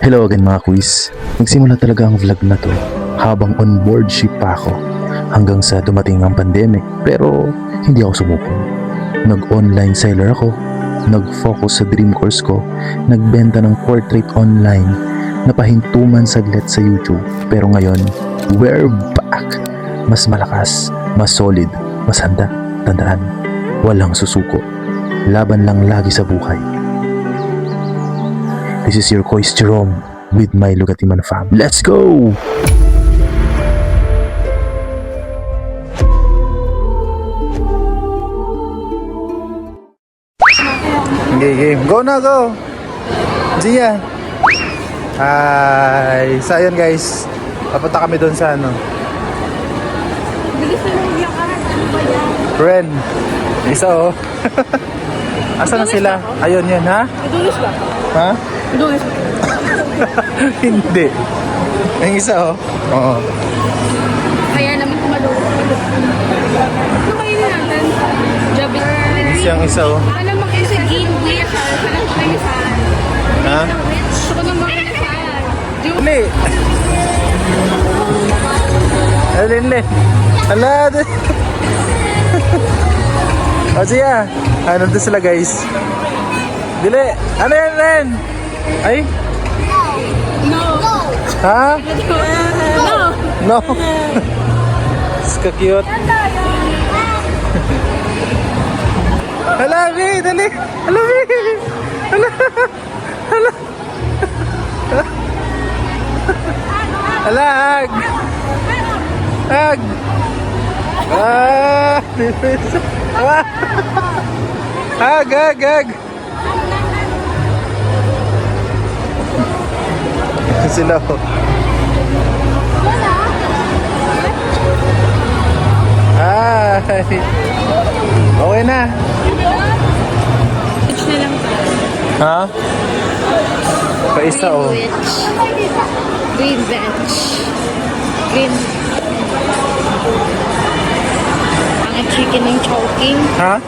Hello again mga quiz. Nagsimula talaga ang vlog na to habang on board ship pa ako hanggang sa dumating ang pandemic, pero hindi ako sumuko. Nag-online seller ako, nag-focus sa dream course ko, nagbenta ng portrait online, napahintuman saglit sa YouTube, pero ngayon, we're back! Mas malakas, mas solid, mas handa. Tandaan, walang susuko. Laban lang lagi sa buhay. This is your Kois Jerome with my Lugatiman fam. Let's go! Okay, game. Go na, go! Gia! Hi! So, ayun guys. Papunta kami doon sa ano. Bilis na lang yung karat. Ano ba yan? Ren. Isa oh. Asa na sila? Ayun yun, ha? Idulis ba? Ha? Idulis ba? Hindi. Yung isa oh. Oo. Kaya naman kumalog. Ano kayo natin? Job it. Yung isa oh. Baka naman kayo sa game witch. Baka naman kayo sa... Ha? Gusto ko naman kayo sa... Uli! Alin, Len. Ala, doon. O siya. Nandun sila guys. Dili. Ano yan, Ren? Ay? No. Ha? No. No. Ska-cute. Hala, Mi. Dali. Hala, Mi. Hala. Hala. Hala, hag. Hag. Ah. Ah. Hag, hag, hag. Sila oh. Hi. Okay na. Witch na lang ba? Ha? Paisa oh. Witch. Green veg. Green. Pangit chicken ng choking. Ha?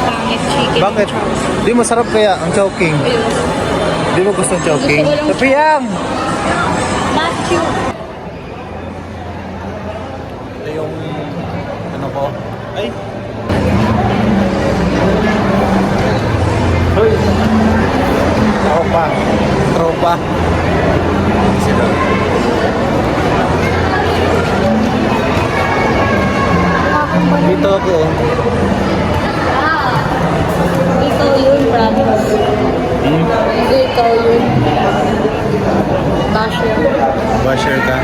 Pangit chicken Bakit? ng choking. Di masarap kaya ang chowking. Ayun. Di mo gusto ang chowking? Gusto ko lang Kapiyang! Matthew. Ito yung ano ko. Ay! Hoy! Tropa. Tropa. Sila. Dito ako. Ikaw yun, promise. Hindi, ikaw yun. Basher. Basher ka.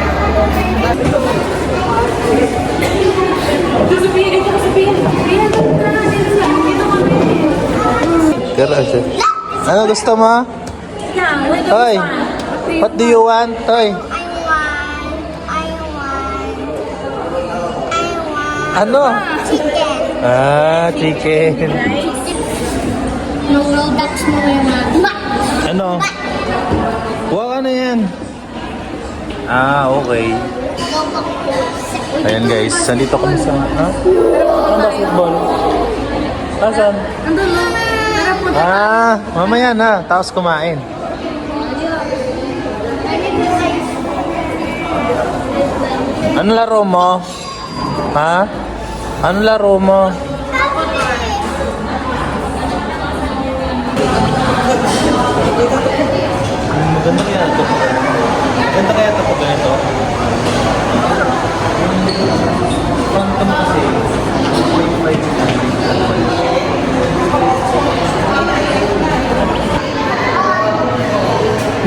Garage. Ano gusto mo? Hoy! What do you want? Hoy! Ano? Ah, chicken. No, that's mo yung Ano? Wow, ano yan? Ah, okay. Ayan guys, nandito kami sa... Ha? Ano basketball? Asan? Andun mo. Tara po. Ah, mamaya na. Tapos kumain. Ano laro mo? Ha? Ano laro mo? Maganda kaya ito. Maganda kaya ito pag ganito. Phantom kasi.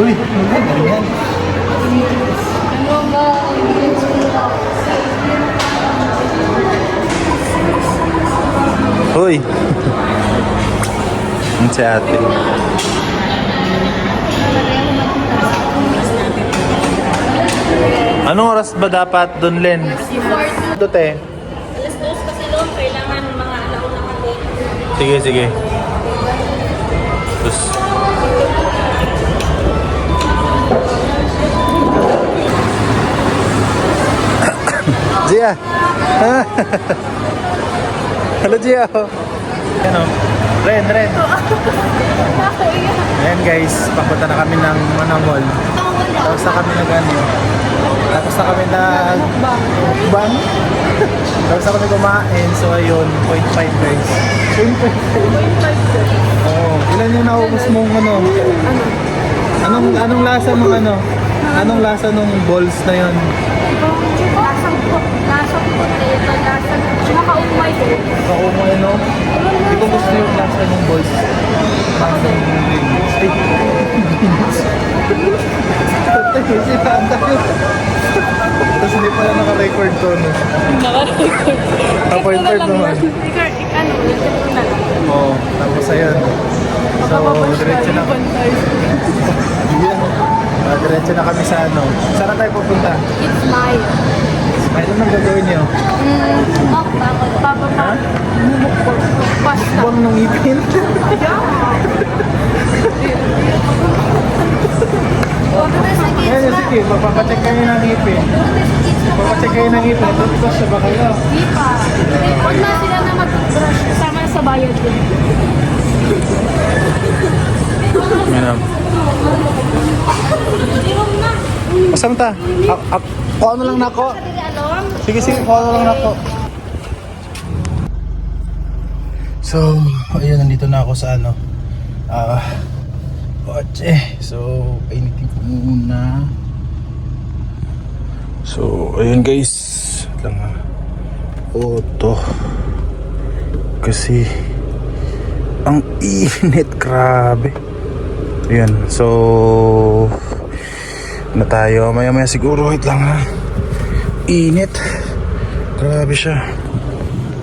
Uy, maganda yan. Uy. Ang si ate. Anong oras ba dapat doon, Len? Ito, te. Alas 2 kasi doon, kailangan mga alauna kami. Sige, sige. Terus. Gia. Halo, Gia. Ano? Ren. Ayan guys, papunta na kami ng Manamol. Tapos na kami nag-ano. Tapos na kami nag-ban. Tapos na kami kumain. So ayun, 0.5 guys. 0.5. Oo. Ilan yung naubos mong ano? Anong lasa nung ano? Anong lasa nung balls na yun? Lasang potato, lasang makaumay ko. Kaumay no? Hindi ko gusto yung lasa ng balls. Tapos hindi pala naka-record to, no? Naka-record. Point five naman. Ano, ito na lang. Oo, tapos ayun. So, diretso na. Yeah. Diretso na kami sa ano. Saan na tayo pupunta? It's mine. Ano nang gagawin niyo? Papa. Pasta. Buwang ng ipin? Ayun, sige, papacheck kayo ng ipin. Papacheck kayo ng ipin. Toothbrush na ba kayo? Di pa. Huwag na sila na mag-brush. Kasama na sa bayad din. Yan. Masam ta? Kuha ano lang na ako. Sige, kuha ano lang na ako. So, ayun, nandito na ako sa ano. Kotse. So, painitin ko muna. So, ayun guys. Lang auto. Kasi ang init, grabe. Ayan, so na tayo. Maya siguro, wait lang ha. Init. Grabe siya.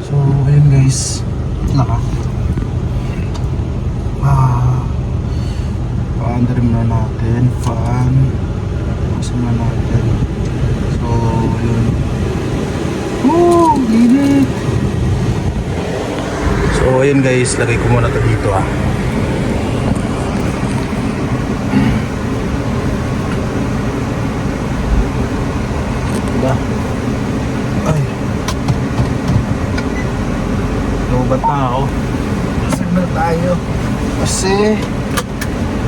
So, ayun guys. Laka. Paandar muna natin. Fan. Pasama natin. So, ayun. Init. So, ayun guys. Lagay ko muna ito dito ah. Diba? Ay. Lobat na ako. Basag na tayo. Kasi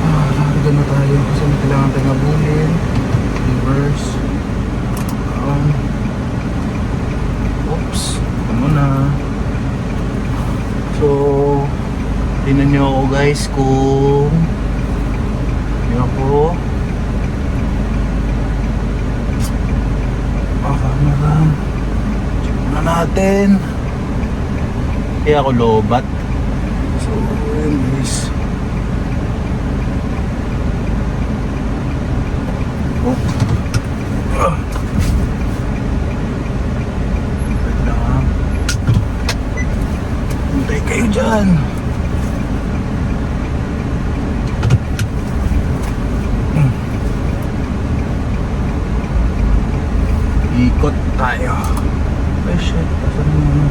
nakagan na tayo. Kasi may kailangan tayo ngabulin. Reverse. Oops. Ano na. So, tingnan nyo ako guys kung hindi ako camera. Check muna natin. Kaya ako lobat. So, yun guys. Oh. Hintay kayo dyan. Ikot tayo. Ay shit, asan mo na?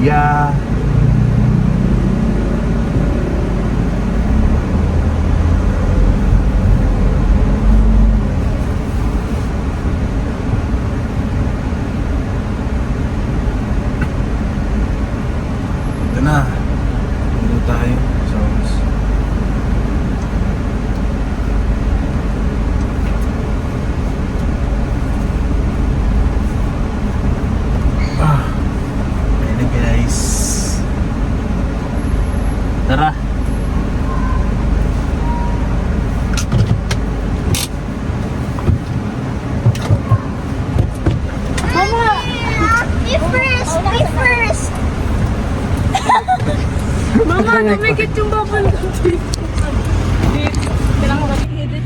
Yeah. Ito na. Dito tayo. So, ayun guys. Tara. Mama! Me first! Me first! Mama, namigit yung bubble.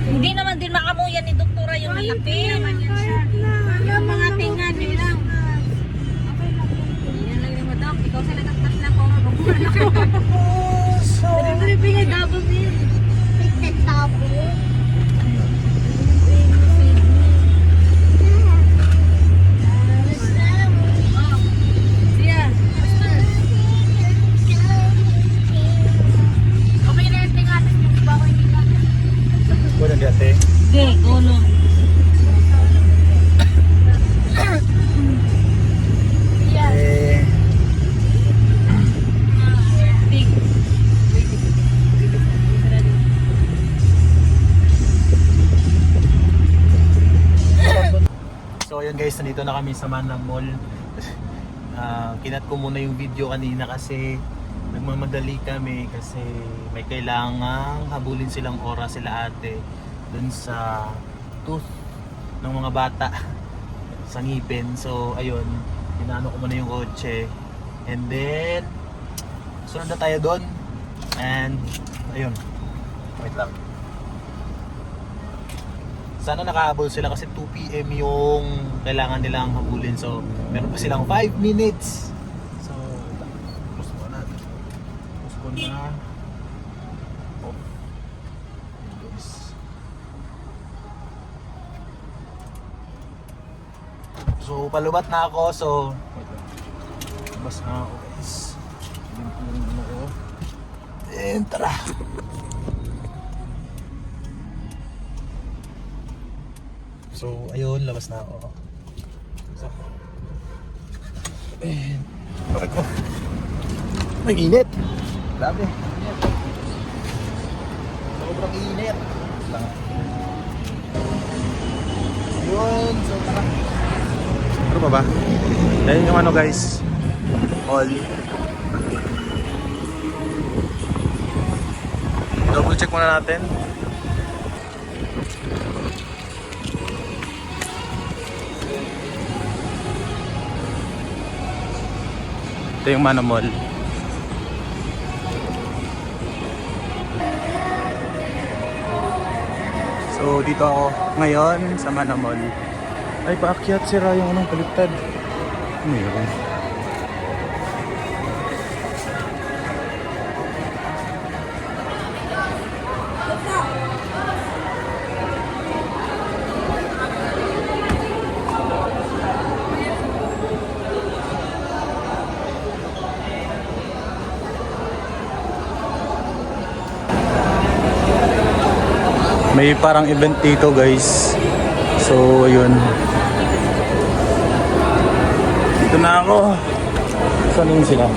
Hindi naman din makamuyan ni Doktora yung ngipin. Yung mga tingan nila. Yan lang yung madam. Ikaw sa nagkaktas na ko. Pero bigay double din. Okay na yung tingatin yung iba ko hindi ka. Wala dati. Sige, ulo. Eh, Big. guys, nandito na kami sa Manam Mall. Kinat ko muna yung video kanina kasi nagmamadali kami kasi may kailangang habulin silang oras sila ate dun sa tooth ng mga bata sa ngipin. So ayun, inaano ko muna yung kotse and then sunod na tayo doon and ayun, wait lang. Sana nakahabol sila kasi 2 PM yung kailangan nilang habulin. So, meron pa silang 5 minutes. So, push mo na. Push ko na. Oh. Guys. So, palubat na ako. So, bas na ako guys. Yung ano ko. And tara. So, ayun, labas na ako. So, and, bakit ko? Ang init! Grabe. Sobrang init. Yun, so tara. Ano pa ba? Dahil yung ano guys, all. Double check muna natin. Ito yung Manam Mall. So dito ako ngayon sa Manam Mall. Ay, paakyat sira yung anong baliktad. Ano yun? May parang event dito guys. So yun. Dito na ako. Saan yung sila?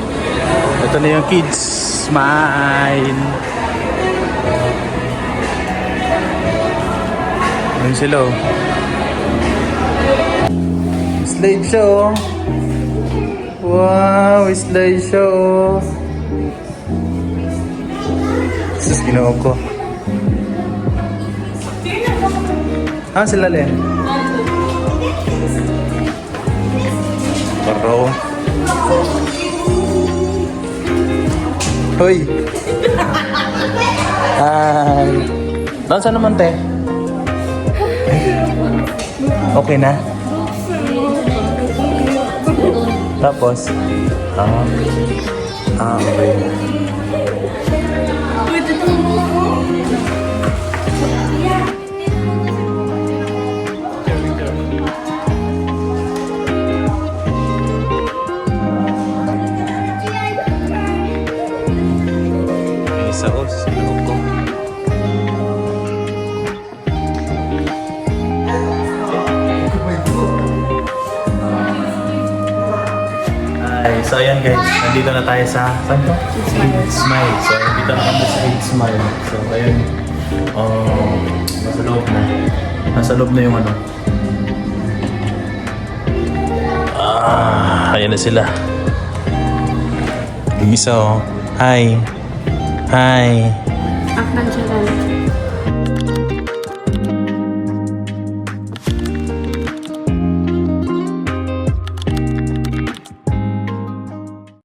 Ito na yung kids. Smile. Ayun sila oh. Slide show. Wow, slide show. Sus, ginawa ko. Sila Len? Paro. Hoy. Hi. Saan naman te? Okay na? Tapos? Okay. Saos, sinunog ko. Ay, so ayan guys, nandito na tayo sa saan to? Eat Smile. So nandito na kami sa Eat Smile. So ayun, nasa loob na. Nasa loob na yung ano. Ayan na sila. Yung isa oh. Hi. Hi.